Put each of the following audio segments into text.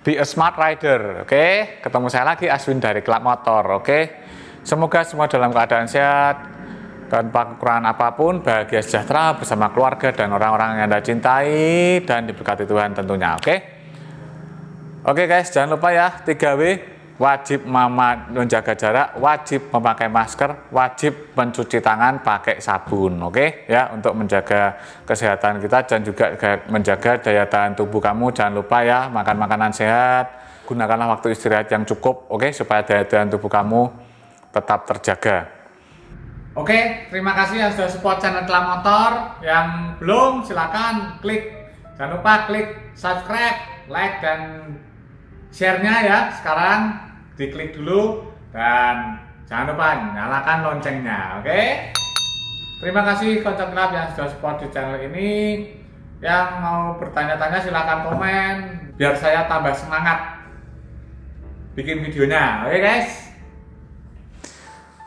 Be a smart rider. Oke, ketemu saya lagi Aswin dari Klub Motor. Oke, semoga semua dalam keadaan sehat dan kekurangan apapun, bahagia sejahtera bersama keluarga dan orang-orang yang Anda cintai dan diberkati Tuhan tentunya. Oke guys, jangan lupa ya 3W, wajib menjaga jarak, wajib memakai masker, wajib mencuci tangan pakai sabun. Oke ya, untuk menjaga kesehatan kita dan juga menjaga daya tahan tubuh kamu. Jangan lupa ya, makan makanan sehat, gunakanlah waktu istirahat yang cukup, oke, supaya daya tahan tubuh kamu tetap terjaga. Oke, terima kasih yang sudah support channel Klub Motor. Yang belum, silakan klik, jangan lupa klik subscribe, like, dan share-nya ya. Sekarang diklik dulu dan jangan lupa nyalakan loncengnya. Oke, terima kasih konten Klub yang sudah support di channel ini. Yang mau bertanya-tanya silakan komen biar saya tambah semangat bikin videonya. Oke guys.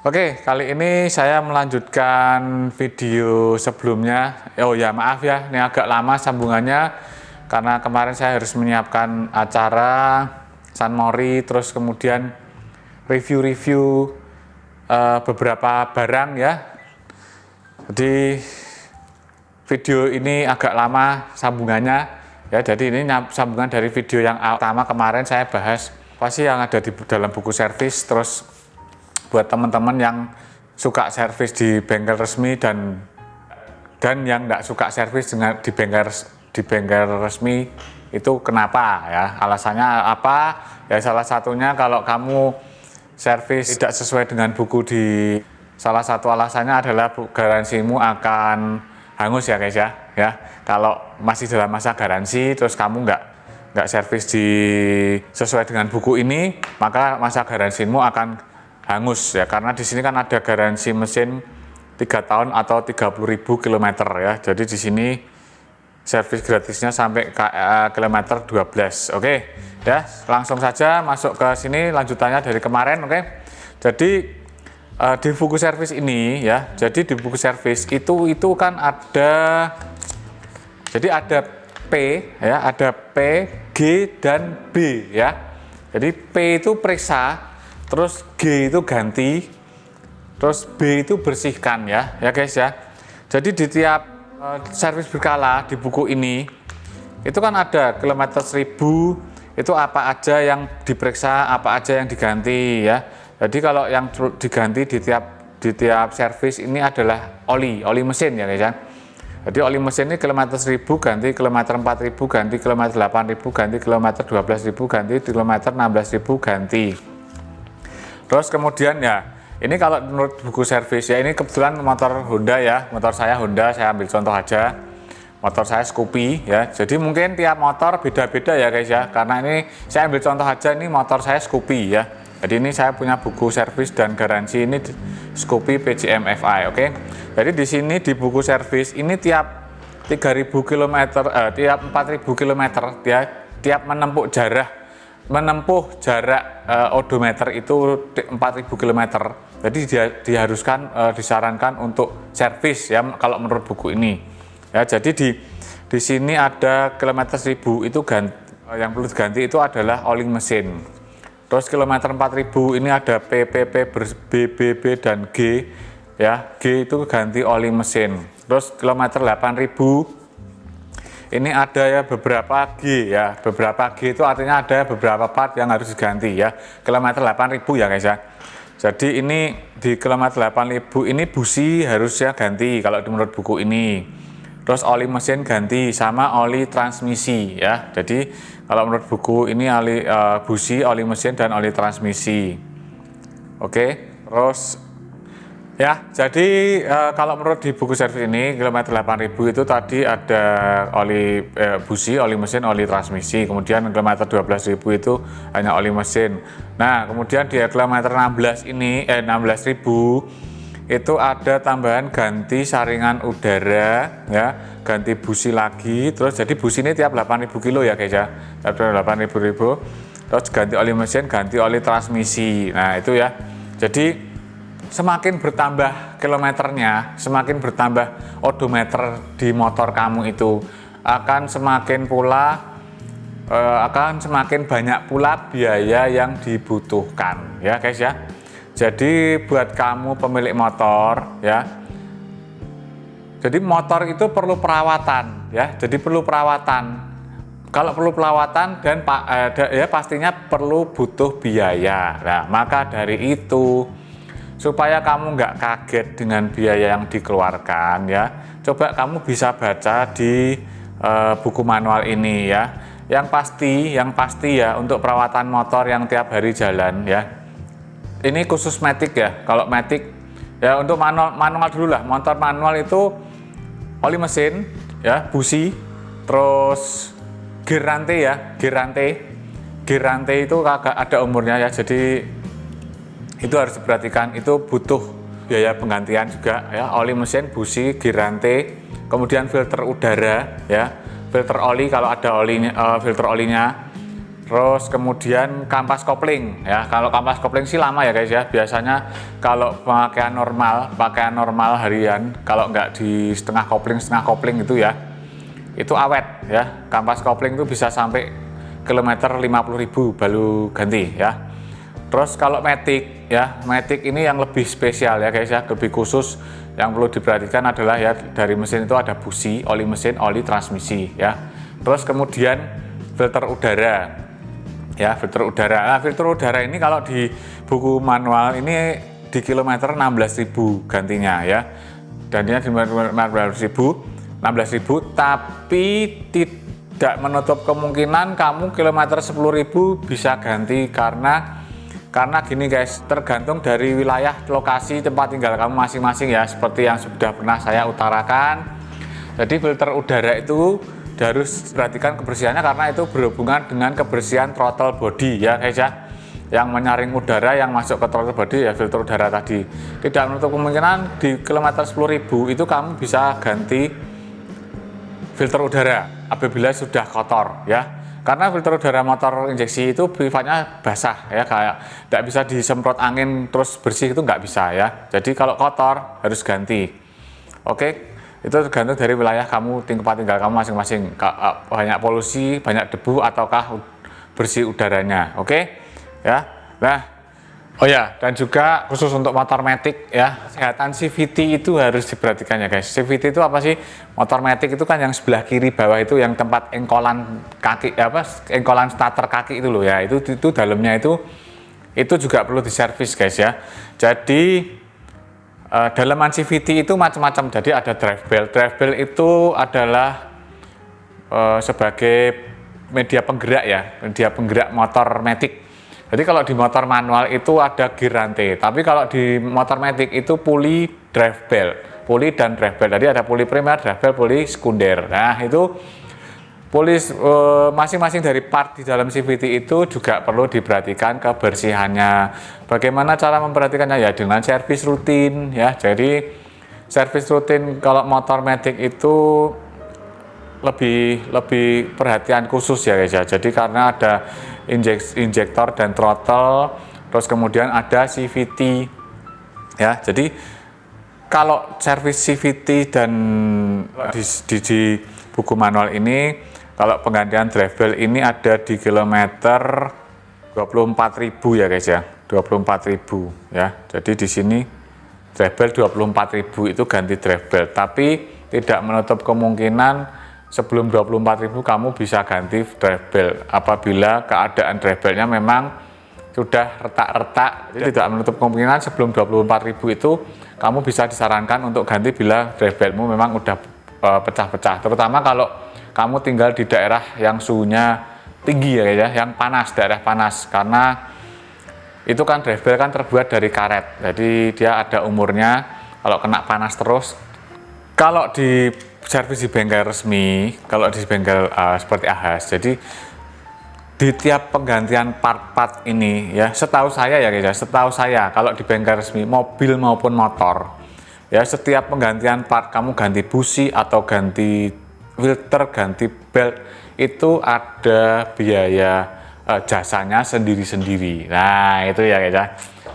Oke, kali ini saya melanjutkan video sebelumnya. Oh ya, maaf ya, ini agak lama sambungannya karena kemarin saya harus menyiapkan acara San Mori, terus kemudian review-review beberapa barang ya. Jadi video ini agak lama sambungannya ya. Jadi ini sambungan dari video yang pertama kemarin saya bahas apa sih yang ada di dalam buku servis. Terus buat teman-teman yang suka servis di bengkel resmi dan yang nggak suka servis di bengkel resmi, itu kenapa ya, alasannya apa ya? Salah satunya kalau kamu servis tidak sesuai dengan buku, salah satu alasannya adalah garansimu akan hangus ya guys ya. Kalau masih dalam masa garansi terus kamu nggak servis sesuai dengan buku ini, maka masa garansimu akan hangus ya, karena di sini kan ada garansi mesin 3 tahun atau 30.000 km ya. Jadi di sini servis gratisnya sampai kilometer 12. Oke ya, langsung saja masuk ke sini lanjutannya dari kemarin. Oke, jadi di buku servis ini ya, jadi di buku servis itu kan ada, jadi ada P ya, ada P, G dan B ya. Jadi P itu periksa, terus G itu ganti, terus B itu bersihkan ya guys ya. Jadi di tiap servis berkala di buku ini itu kan ada kilometer 1000, itu apa aja yang diperiksa, apa aja yang diganti ya. Jadi kalau yang diganti di tiap servis ini adalah oli mesin ya guys ya. Jadi oli mesin ini kilometer 1000 ganti kilometer 4000, ganti kilometer 8000, ganti kilometer 12000, ganti kilometer 16000 ganti. Terus kemudian ya, ini kalau menurut buku servis ya, ini kebetulan motor Honda ya, motor saya Honda, saya ambil contoh aja. Motor saya Scoopy ya, jadi mungkin tiap motor beda-beda ya guys ya, karena ini saya ambil contoh aja, ini motor saya Scoopy ya. Jadi ini saya punya buku servis dan garansi ini Scoopy PGM FI, oke. Jadi di sini di buku servis ini tiap 3000 km, tiap 4000 km ya, tiap menempuh jarak odometer itu 4000 km. Jadi disarankan untuk servis ya kalau menurut buku ini. Ya, jadi di sini ada kilometer 1000 itu yang perlu diganti itu adalah oli mesin. Terus kilometer 4000 ini ada PPP, BBB dan G ya. G itu ganti oli mesin. Terus kilometer 8000 ini ada ya beberapa G ya, beberapa G itu artinya ada beberapa part yang harus diganti ya. Kilometer 8000 ya guys ya. Jadi ini di kilometer 8000 ini busi harusnya ganti kalau menurut buku ini. Terus oli mesin ganti sama oli transmisi ya. Jadi kalau menurut buku ini busi, oli mesin dan oli transmisi. Oke, terus ya, jadi kalau menurut di buku servis ini kilometer 8000 itu tadi ada oli busi, oli mesin, oli transmisi. Kemudian kilometer 12000 itu hanya oli mesin. Nah, kemudian di kilometer 16000 itu ada tambahan ganti saringan udara ya, ganti busi lagi. Terus jadi busi ini tiap 8000 kilo ya guys ya, tiap 8000 terus ganti oli mesin, ganti oli transmisi. Nah itu ya, jadi semakin bertambah kilometernya, semakin bertambah odometer di motor kamu itu, akan semakin pula akan semakin banyak pula biaya yang dibutuhkan ya guys ya. Jadi buat kamu pemilik motor ya, jadi motor itu perlu perawatan ya, jadi perlu perawatan. Kalau perlu perawatan dan ya pastinya perlu butuh biaya. Nah maka dari itu, supaya kamu nggak kaget dengan biaya yang dikeluarkan ya, coba kamu bisa baca di buku manual ini ya. Yang pasti ya, untuk perawatan motor yang tiap hari jalan ya, ini khusus Matic ya. Kalau Matic ya, untuk manual dulu lah. Motor manual itu oli mesin ya, busi, terus gear rantai ya, gear rantai itu kagak ada umurnya ya, jadi itu harus diperhatikan, itu butuh biaya penggantian juga ya. Oli mesin, busi, gear rantai, kemudian filter udara ya, filter oli kalau ada olinya, filter olinya, terus kemudian kampas kopling ya. Kalau kampas kopling sih lama ya guys ya, biasanya kalau pakaian normal harian, kalau nggak di setengah kopling itu ya, itu awet ya. Kampas kopling itu bisa sampai kilometer 50.000 baru ganti ya. Terus kalau Matic ya, Matic ini yang lebih spesial ya guys ya, lebih khusus. Yang perlu diperhatikan adalah ya, dari mesin itu ada busi, oli mesin, oli transmisi ya. Terus kemudian filter udara ya, filter udara. Nah, filter udara ini kalau di buku manual ini di kilometer 16.000 gantinya ya. Dan ini di 16.000, tapi tidak menutup kemungkinan kamu kilometer 10.000 bisa ganti, karena gini guys, tergantung dari wilayah lokasi tempat tinggal kamu masing-masing ya, seperti yang sudah pernah saya utarakan. Jadi filter udara itu harus perhatikan kebersihannya, karena itu berhubungan dengan kebersihan throttle body ya guys ya. Yang menyaring udara yang masuk ke throttle body ya, filter udara tadi. Tidak menutup kemungkinan di kilometer 10.000 itu kamu bisa ganti filter udara apabila sudah kotor ya. Karena filter udara motor injeksi itu sifatnya basah ya, kayak tidak bisa disemprot angin terus bersih, itu nggak bisa ya. Jadi kalau kotor harus ganti. Oke, itu tergantung dari wilayah kamu, tempat tinggal kamu masing-masing, banyak polusi, banyak debu, ataukah bersih udaranya. Oke ya. Nah, oh ya, dan juga khusus untuk motor Matic ya, kesehatan CVT itu harus diperhatikan ya guys. CVT itu apa sih? Motor Matic itu kan yang sebelah kiri bawah itu, yang tempat engkolan kaki engkolan starter kaki itu loh ya, itu dalamnya itu juga perlu diservis guys ya. Jadi dalaman CVT itu macam-macam. Jadi ada drive belt. Drive belt itu adalah sebagai media penggerak ya, media penggerak motor Matic. Jadi kalau di motor manual itu ada gear rantai, tapi kalau di motor Matic itu puli drive belt, puli dan drive belt. Jadi ada puli primer, drive belt, puli sekunder. Nah itu puli masing-masing dari part di dalam CVT itu juga perlu diperhatikan kebersihannya. Bagaimana cara memperhatikannya ya, dengan servis rutin ya. Jadi servis rutin kalau motor Matic itu lebih perhatian khusus ya guys ya. Jadi karena ada injektor dan throttle, terus kemudian ada CVT ya. Jadi kalau servis CVT dan di buku manual ini, kalau penggantian drive belt ini ada di kilometer 24.000 ya guys ya, 24.000 ya. Jadi di sini drive belt 24.000 itu ganti drive belt, tapi tidak menutup kemungkinan sebelum 24.000 kamu bisa ganti drive belt apabila keadaan drive beltnya memang sudah retak-retak. Jadi tidak menutup kemungkinan sebelum 24.000 itu kamu bisa disarankan untuk ganti bila drive beltmu memang udah pecah-pecah. Terutama kalau kamu tinggal di daerah yang suhunya tinggi ya, yang panas, daerah panas, karena itu kan drive belt kan terbuat dari karet, jadi dia ada umurnya. Kalau kena panas terus, kalau di servis di bengkel resmi, kalau di bengkel seperti Ahas, jadi di tiap penggantian part-part ini ya, setahu saya ya guys ya, setahu saya kalau di bengkel resmi mobil maupun motor ya, setiap penggantian part kamu ganti busi atau ganti filter, ganti belt, itu ada biaya jasanya sendiri-sendiri. Nah itu ya guys ya,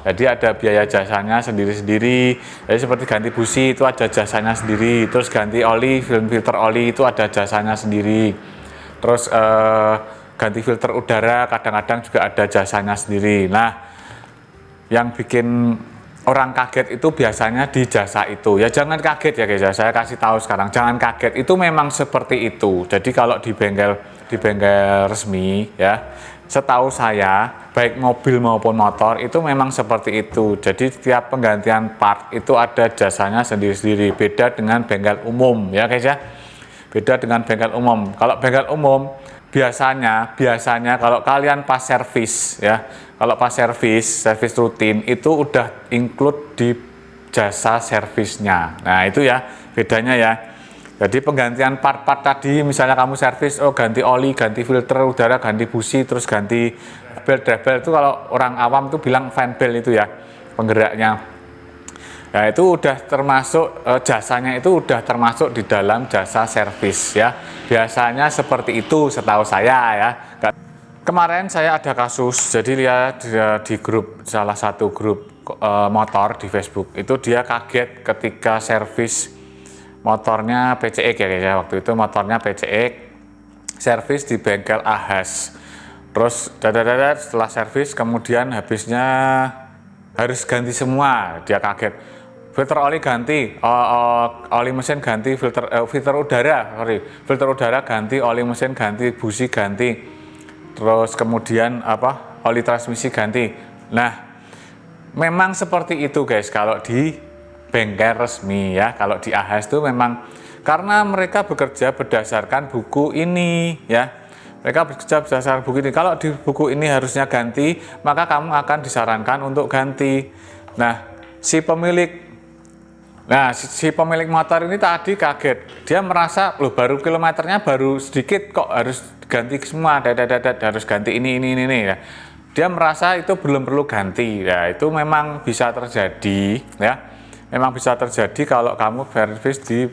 jadi ada biaya jasanya sendiri-sendiri. Jadi seperti ganti busi itu ada jasanya sendiri, terus ganti oli, filter oli itu ada jasanya sendiri, terus ganti filter udara kadang-kadang juga ada jasanya sendiri. Nah, yang bikin orang kaget itu biasanya di jasa itu. Ya jangan kaget ya guys ya, saya kasih tahu sekarang, jangan kaget, itu memang seperti itu. Jadi kalau di bengkel resmi ya, setahu saya baik mobil maupun motor itu memang seperti itu. Jadi setiap penggantian part itu ada jasanya sendiri-sendiri, beda dengan bengkel umum ya guys ya. Beda dengan bengkel umum. Kalau bengkel umum biasanya kalau kalian pas servis ya, kalau pas servis rutin itu udah include di jasa servisnya. Nah itu ya bedanya ya. Jadi penggantian part-part tadi, misalnya kamu servis, oh ganti oli, ganti filter udara, ganti busi, terus ganti bel itu kalau orang awam itu bilang fan belt itu ya, penggeraknya. Nah itu udah termasuk jasanya, itu udah termasuk di dalam jasa servis ya. Biasanya seperti itu setahu saya ya. Kemarin saya ada kasus, jadi lihat di grup, salah satu grup motor di Facebook, itu dia kaget ketika servis motornya PCX ya guys ya. Waktu itu motornya PCX, servis di bengkel Ahas. Terus setelah servis kemudian habisnya harus ganti semua, dia kaget. Filter oli ganti, oli mesin ganti, filter udara, filter udara ganti, oli mesin ganti, busi ganti, terus kemudian oli transmisi ganti. Nah, memang seperti itu guys kalau di bengkel resmi ya. Kalau di Ahas itu memang karena mereka bekerja berdasarkan buku ini ya. Mereka bekerja berdasarkan buku ini. Kalau di buku ini harusnya ganti, maka kamu akan disarankan untuk ganti. Nah, si pemilik motor ini tadi kaget. Dia merasa, loh baru kilometernya baru sedikit kok harus ganti semua, harus ganti ini ya. Dia merasa itu belum perlu ganti. Ya, itu memang bisa terjadi ya. Memang bisa terjadi kalau kamu servis di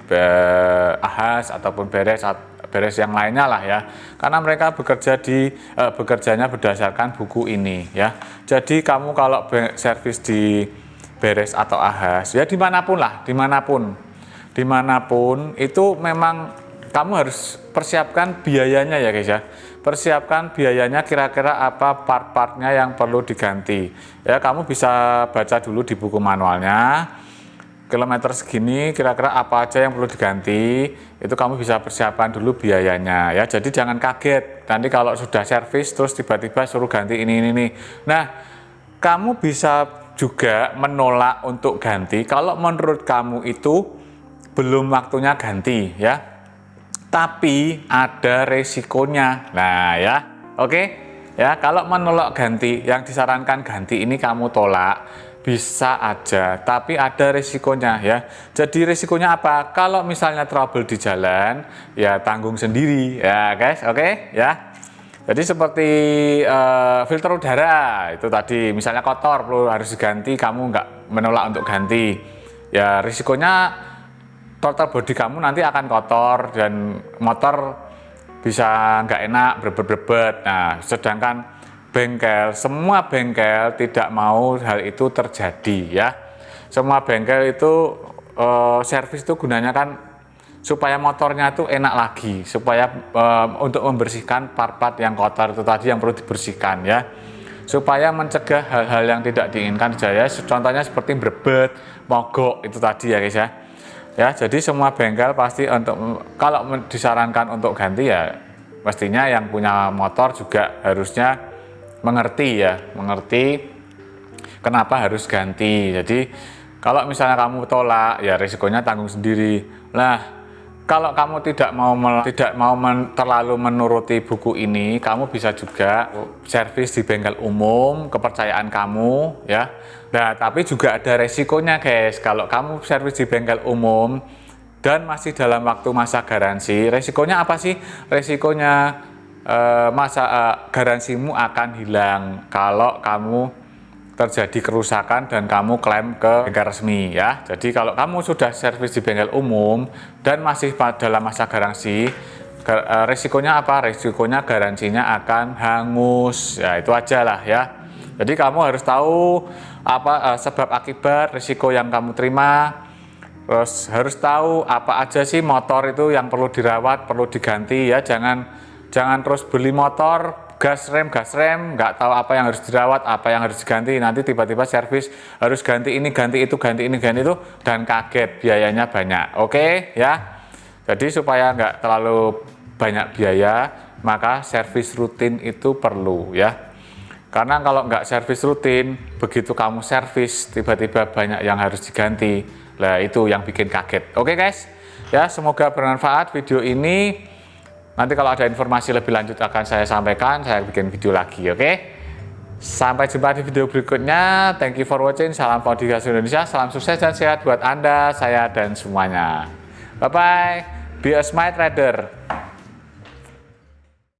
Ahas ataupun beres yang lainnya lah ya. Karena mereka bekerjanya berdasarkan buku ini ya. Jadi kamu kalau servis di beres atau Ahas ya dimanapun itu memang kamu harus persiapkan biayanya ya guys ya. Persiapkan biayanya kira-kira apa part-partnya yang perlu diganti ya. Kamu bisa baca dulu di buku manualnya, kilometer segini kira-kira apa aja yang perlu diganti, itu kamu bisa persiapkan dulu biayanya ya. Jadi jangan kaget nanti kalau sudah servis terus tiba-tiba suruh ganti ini. Nah, kamu bisa juga menolak untuk ganti kalau menurut kamu itu belum waktunya ganti ya, tapi ada resikonya. Nah ya, oke ya, kalau menolak ganti, yang disarankan ganti ini kamu tolak, bisa aja, tapi ada risikonya ya. Jadi risikonya apa? Kalau misalnya trouble di jalan, ya tanggung sendiri ya guys, oke ya. Jadi seperti filter udara itu tadi, misalnya kotor harus diganti, kamu nggak menolak untuk ganti, ya risikonya total body kamu nanti akan kotor dan motor bisa nggak enak, berbet. Nah, sedangkan semua bengkel tidak mau hal itu terjadi ya. Semua bengkel itu servis itu gunanya kan supaya motornya itu enak lagi, supaya untuk membersihkan part-part yang kotor itu tadi yang perlu dibersihkan ya, supaya mencegah hal-hal yang tidak diinginkan ya. Contohnya seperti berbet, mogok itu tadi ya guys ya. Ya, jadi semua bengkel pasti kalau disarankan untuk ganti ya mestinya yang punya motor juga harusnya mengerti kenapa harus ganti. Jadi kalau misalnya kamu tolak ya risikonya tanggung sendiri. Nah, kalau kamu tidak mau terlalu menuruti buku ini, kamu bisa juga servis di bengkel umum kepercayaan kamu ya. Nah, tapi juga ada resikonya guys. Kalau kamu servis di bengkel umum dan masih dalam waktu masa garansi, resikonya apa sih? Resikonya garansimu akan hilang kalau kamu terjadi kerusakan dan kamu klaim ke bengkel resmi ya. Jadi kalau kamu sudah servis di bengkel umum dan masih dalam masa garansi, resikonya apa? Resikonya garansinya akan hangus. Ya itu aja lah ya. Jadi kamu harus tahu apa sebab akibat risiko yang kamu terima. Terus harus tahu apa aja sih motor itu yang perlu dirawat, perlu diganti ya. Jangan Jangan terus beli motor, gas rem, nggak tahu apa yang harus dirawat, apa yang harus diganti. Nanti tiba-tiba servis harus ganti ini, ganti itu, ganti ini, ganti itu, dan kaget biayanya banyak. Oke ya. Jadi supaya nggak terlalu banyak biaya, maka servis rutin itu perlu ya. Karena kalau nggak servis rutin, begitu kamu servis, tiba-tiba banyak yang harus diganti. Nah, itu yang bikin kaget. Oke guys, ya semoga bermanfaat video ini. Nanti kalau ada informasi lebih lanjut akan saya sampaikan, saya bikin video lagi, oke? Sampai jumpa di video berikutnya. Thank you for watching. Salam Podcast Indonesia. Salam sukses dan sehat buat Anda, saya, dan semuanya. Bye-bye. Be a smart trader.